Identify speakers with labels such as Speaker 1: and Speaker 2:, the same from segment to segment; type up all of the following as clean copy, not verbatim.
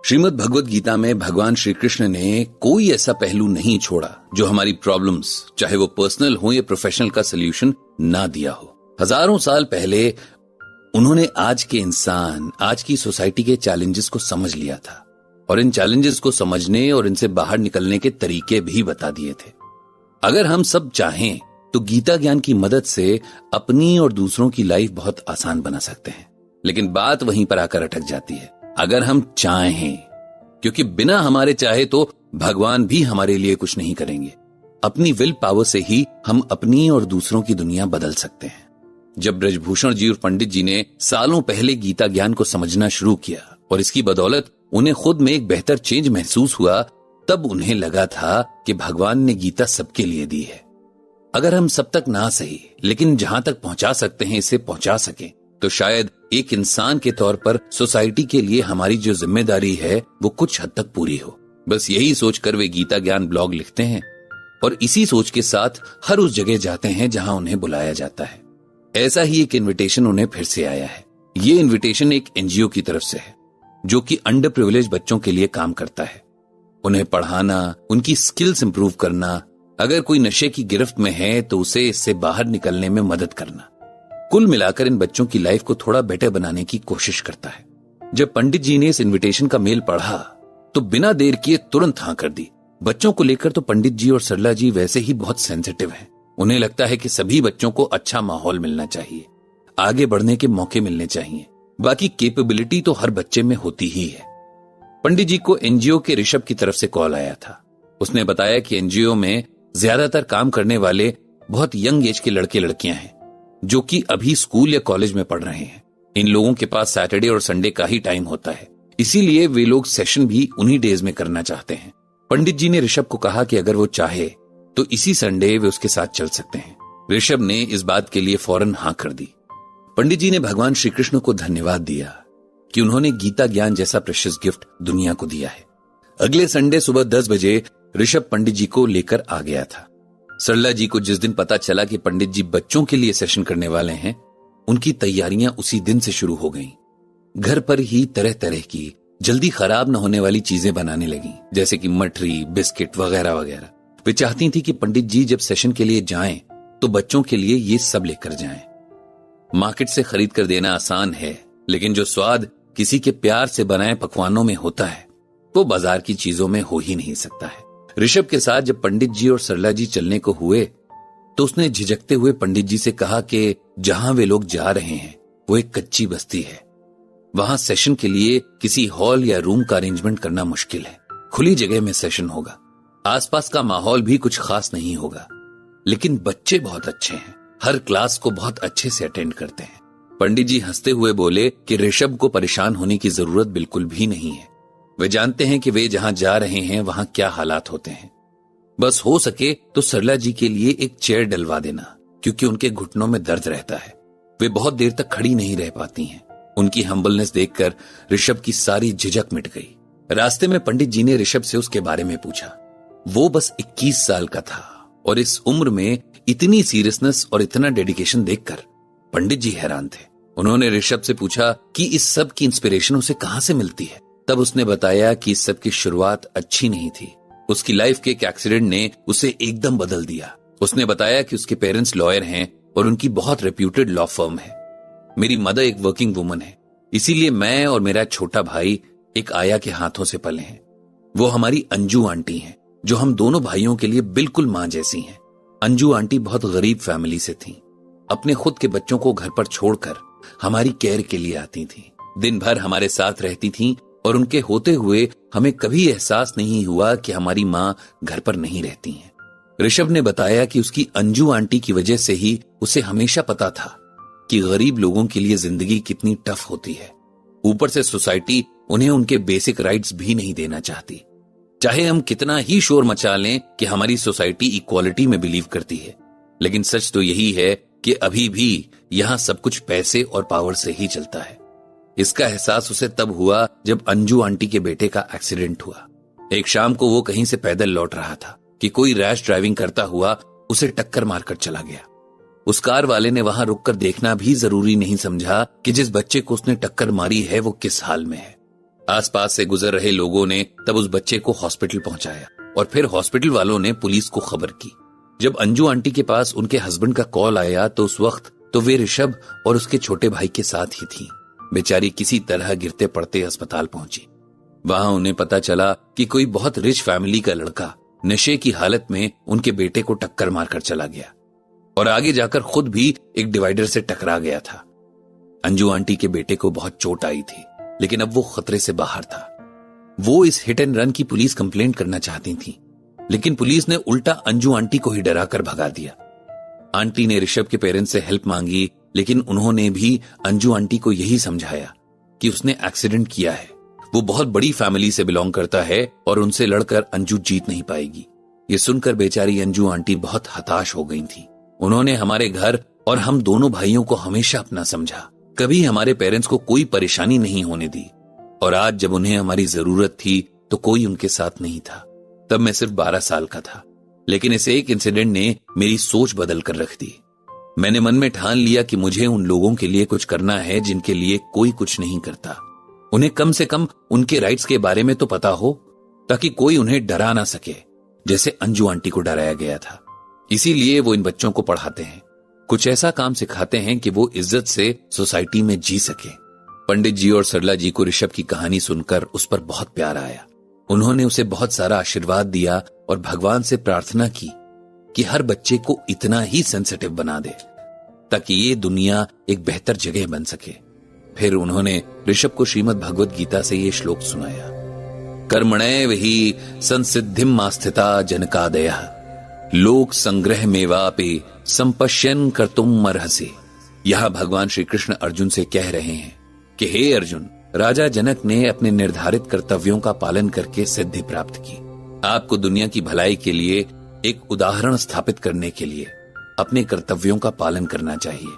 Speaker 1: श्रीमद् भगवद गीता में भगवान श्री कृष्ण ने कोई ऐसा पहलू नहीं छोड़ा जो हमारी प्रॉब्लम्स, चाहे वो पर्सनल हो या प्रोफेशनल, का सलूशन ना दिया हो। हजारों साल पहले उन्होंने आज के इंसान, आज की सोसाइटी के चैलेंजेस को समझ लिया था और इन चैलेंजेस को समझने और इनसे बाहर निकलने के तरीके भी बता दिए थे। अगर हम सब चाहें तो गीता ज्ञान की मदद से अपनी और दूसरों की लाइफ बहुत आसान बना सकते हैं, लेकिन बात वहीं पर आकर अटक जाती है। अगर हम चाहें, क्योंकि बिना हमारे चाहे तो भगवान भी हमारे लिए कुछ नहीं करेंगे। अपनी विल पावर से ही हम अपनी और दूसरों की दुनिया बदल सकते हैं। जब ब्रजभूषण जी और पंडित जी ने सालों पहले गीता ज्ञान को समझना शुरू किया और इसकी बदौलत उन्हें खुद में एक बेहतर चेंज महसूस हुआ, तब उन्हें लगा था कि भगवान ने गीता सबके लिए दी है। अगर हम सब तक ना सही, लेकिन जहां तक पहुंचा सकते हैं इसे पहुंचा सकें, तो शायद एक इंसान के तौर पर सोसाइटी के लिए हमारी जो जिम्मेदारी है वो कुछ हद तक पूरी हो। बस यही सोचकर वे गीता ज्ञान ब्लॉग लिखते हैं और इसी सोच के साथ हर उस जगह जाते हैं जहां उन्हें बुलाया जाता है। ऐसा ही एक इनविटेशन उन्हें फिर से आया है। ये इनविटेशन एक एनजीओ की तरफ से है जो कि अंडर प्रिविलेज बच्चों के लिए काम करता है। उन्हें पढ़ाना, उनकी स्किल्स इंप्रूव करना, अगर कोई नशे की गिरफ्त में है तो उसे इससे बाहर निकलने में मदद करना, कुल मिलाकर इन बच्चों की लाइफ को थोड़ा बेटर बनाने की कोशिश करता है। जब पंडित जी ने इस इनविटेशन का मेल पढ़ा तो बिना देर किए तुरंत हाँ कर दी। बच्चों को लेकर तो पंडित जी और सरला जी वैसे ही बहुत सेंसिटिव हैं। उन्हें लगता है कि सभी बच्चों को अच्छा माहौल मिलना चाहिए, आगे बढ़ने के मौके मिलने चाहिए। बाकी कैपेबिलिटी तो हर बच्चे में होती ही है। पंडित जी को एनजीओ के ऋषभ की तरफ से कॉल आया था। उसने बताया कि एनजीओ में ज्यादातर काम करने वाले बहुत यंग एज के लड़के लड़कियां हैं जो कि अभी स्कूल या कॉलेज में पढ़ रहे हैं। इन लोगों के पास सैटरडे और संडे का ही टाइम होता है, इसीलिए वे लोग सेशन भी उन्हीं डेज में करना चाहते हैं। पंडित जी ने ऋषभ को कहा कि अगर वो चाहे तो इसी संडे वे उसके साथ चल सकते हैं। ऋषभ ने इस बात के लिए फौरन हाँ कर दी। पंडित जी ने भगवान श्री कृष्ण को धन्यवाद दिया कि उन्होंने गीता ज्ञान जैसा प्रेशियस गिफ्ट दुनिया को दिया है। अगले संडे सुबह 10 बजे ऋषभ पंडित जी को लेकर आ गया था। सरला जी को जिस दिन पता चला कि पंडित जी बच्चों के लिए सेशन करने वाले हैं, उनकी तैयारियां उसी दिन से शुरू हो गईं। घर पर ही तरह तरह की जल्दी खराब न होने वाली चीजें बनाने लगी, जैसे कि मठरी, बिस्किट वगैरह वगैरह। वे चाहती थी कि पंडित जी जब सेशन के लिए जाएं तो बच्चों के लिए ये सब लेकर जाएं। मार्केट से खरीद कर देना आसान है, लेकिन जो स्वाद किसी के प्यार से बनाए पकवानों में होता है वो बाजार की चीजों में हो ही नहीं सकता है। ऋषभ के साथ जब पंडित जी और सरला जी चलने को हुए तो उसने झिझकते हुए पंडित जी से कहा कि जहां वे लोग जा रहे हैं वो एक कच्ची बस्ती है। वहां सेशन के लिए किसी हॉल या रूम का अरेंजमेंट करना मुश्किल है। खुली जगह में सेशन होगा, आसपास का माहौल भी कुछ खास नहीं होगा, लेकिन बच्चे बहुत अच्छे हैं, हर क्लास को बहुत अच्छे से अटेंड करते हैं। पंडित जी हंसते हुए बोले कि ऋषभ को परेशान होने की जरूरत बिल्कुल भी नहीं है। वे जानते हैं कि वे जहां जा रहे हैं वहां क्या हालात होते हैं। बस हो सके तो सरला जी के लिए एक चेयर डलवा देना, क्योंकि उनके घुटनों में दर्द रहता है। वे बहुत देर तक खड़ी नहीं रह पाती हैं। उनकी हम्बलनेस देखकर ऋषभ की सारी झिझक मिट गई। रास्ते में पंडित जी ने ऋषभ से उसके बारे में पूछा। वो बस 21 साल का था और इस उम्र में इतनी सीरियसनेस और इतना डेडिकेशन देखकर पंडित जी हैरान थे। उन्होंने ऋषभ से पूछा कि इस सब की इंस्पिरेशन उसे कहां से मिलती है। तब उसने बताया कि इस सब की शुरुआत अच्छी नहीं थी। उसकी लाइफ के एक एक्सीडेंट ने उसे एकदम बदल दिया। उसने बताया कि उसके पेरेंट्स लॉयर हैं और उनकी बहुत रेप्यूटेड लॉ फर्म है। मेरी मदर एक वर्किंग वुमन है, इसीलिए मैं और मेरा छोटा भाई एक आया के हाथों से पले हैं। वो हमारी अंजू आंटी हैं, जो हम दोनों भाइयों के लिए बिल्कुल मां जैसी हैं। अंजू आंटी बहुत गरीब फैमिली से थी। अपने खुद के बच्चों को घर पर छोड़कर हमारी केयर के लिए आती थी। दिन भर हमारे साथ रहती थी और उनके होते हुए हमें कभी एहसास नहीं हुआ कि हमारी मां घर पर नहीं रहती हैं। ऋषभ ने बताया कि उसकी अंजू आंटी की वजह से ही उसे हमेशा पता था कि गरीब लोगों के लिए जिंदगी कितनी टफ होती है। ऊपर से सोसाइटी उन्हें उनके बेसिक राइट्स भी नहीं देना चाहती। चाहे हम कितना ही शोर मचा लें कि हमारी सोसाइटी इक्वालिटी में बिलीव करती है, लेकिन सच तो यही है कि अभी भी यहां सब कुछ पैसे और पावर से ही चलता है। इसका एहसास उसे तब हुआ जब अंजू आंटी के बेटे का एक्सीडेंट हुआ। एक शाम को वो कहीं से पैदल लौट रहा था कि कोई रैश ड्राइविंग करता हुआ उसे टक्कर मारकर चला गया। उस कार वाले ने वहां रुककर देखना भी जरूरी नहीं समझा कि जिस बच्चे को उसने टक्कर मारी है वो किस हाल में है। आसपास से गुजर रहे लोगों ने तब उस बच्चे को हॉस्पिटल पहुंचाया और फिर हॉस्पिटल वालों ने पुलिस को खबर की। जब अंजू आंटी के पास उनके हस्बैंड का कॉल आया तो उस वक्त तो वे ऋषभ और उसके छोटे भाई के साथ ही थी। बेचारी किसी तरह गिरते पड़ते अस्पताल पहुंची। वहां उन्हें पता चला कि कोई बहुत रिच फैमिली का लड़का नशे की हालत में उनके बेटे को टक्कर मारकर चला गया और आगे जाकर खुद भी एक डिवाइडर से टकरा गया था। अंजू आंटी के बेटे को बहुत चोट आई थी, लेकिन अब वो खतरे से बाहर था। वो इस हिट एंड रन की पुलिस कंप्लेंट करना चाहती थी, लेकिन पुलिस ने उल्टा अंजू आंटी को ही डराकर भगा दिया। आंटी ने ऋषभ के पेरेंट्स से हेल्प मांगी, लेकिन उन्होंने भी अंजू आंटी को यही समझाया कि उसने एक्सीडेंट किया है, वो बहुत बड़ी फैमिली से बिलोंग करता है और उनसे लड़कर अंजू जीत नहीं पाएगी। ये सुनकर बेचारी अंजू आंटी बहुत हताश हो गई थी। उन्होंने हमारे घर और हम दोनों भाइयों को हमेशा अपना समझा, कभी हमारे पेरेंट्स को कोई परेशानी नहीं होने दी, और आज जब उन्हें हमारी जरूरत थी तो कोई उनके साथ नहीं था। तब मैं सिर्फ 12 साल का था, लेकिन इस एक इंसिडेंट ने मेरी सोच बदल कर रख दी। मैंने मन में ठान लिया कि मुझे उन लोगों के लिए कुछ करना है जिनके लिए कोई कुछ नहीं करता। उन्हें कम से कम उनके राइट्स के बारे में तो पता हो, ताकि कोई उन्हें डरा ना सके, जैसे अंजू आंटी को डराया गया था। इसीलिए वो इन बच्चों को पढ़ाते हैं, कुछ ऐसा काम सिखाते हैं कि वो इज्जत से सोसाइटी में जी सके। पंडित जी और सरला जी को ऋषभ की कहानी सुनकर उस पर बहुत प्यार आया। उन्होंने उसे बहुत सारा आशीर्वाद दिया और भगवान से प्रार्थना की कि हर बच्चे को इतना ही सेंसिटिव बना दे ताकि ये दुनिया एक बेहतर जगह बन सके। फिर उन्होंने ऋषभ को श्रीमद् भगवद गीता से ये श्लोक सुनाया, कर्मणैव हि संसिद्धिम आस्थिता जनकादयः लोक संग्रह मेवापि संपश्यन कर्तुम अर्हसि। यहां भगवान श्री कृष्ण अर्जुन से कह रहे हैं कि हे अर्जुन, राजा जनक ने अपने निर्धारित कर्तव्यों का पालन करके सिद्धि प्राप्त की। आपको दुनिया की भलाई के लिए एक उदाहरण स्थापित करने के लिए अपने कर्तव्यों का पालन करना चाहिए।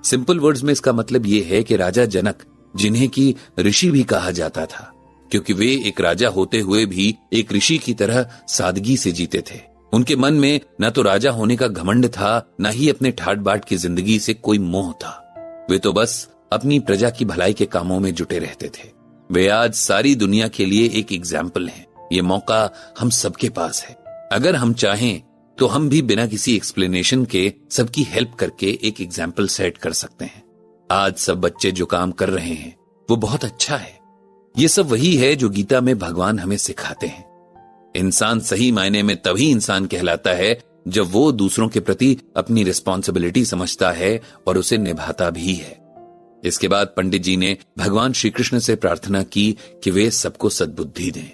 Speaker 1: सिंपल वर्ड्स में इसका मतलब यह है कि राजा जनक, जिन्हें की ऋषि भी कहा जाता था, क्योंकि वे एक राजा होते हुए भी एक ऋषि की तरह सादगी से जीते थे। उनके मन में न तो राजा होने का घमंड था, न ही अपने ठाट बाट की जिंदगी से कोई मोह था। वे तो बस अपनी प्रजा की भलाई के कामों में जुटे रहते थे। वे आज सारी दुनिया के लिए एक एग्जाम्पल हैं। ये मौका हम सबके पास है। अगर हम चाहें तो हम भी बिना किसी एक्सप्लेनेशन के सबकी हेल्प करके एक एग्जाम्पल सेट कर सकते हैं। आज सब बच्चे जो काम कर रहे हैं वो बहुत अच्छा है। ये सब वही है जो गीता में भगवान हमें सिखाते हैं। इंसान सही मायने में तभी इंसान कहलाता है जब वो दूसरों के प्रति अपनी रिस्पॉन्सिबिलिटी समझता है और उसे निभाता भी है। इसके बाद पंडित जी ने भगवान श्री कृष्ण से प्रार्थना की कि वे सबको सद्बुद्धि दें।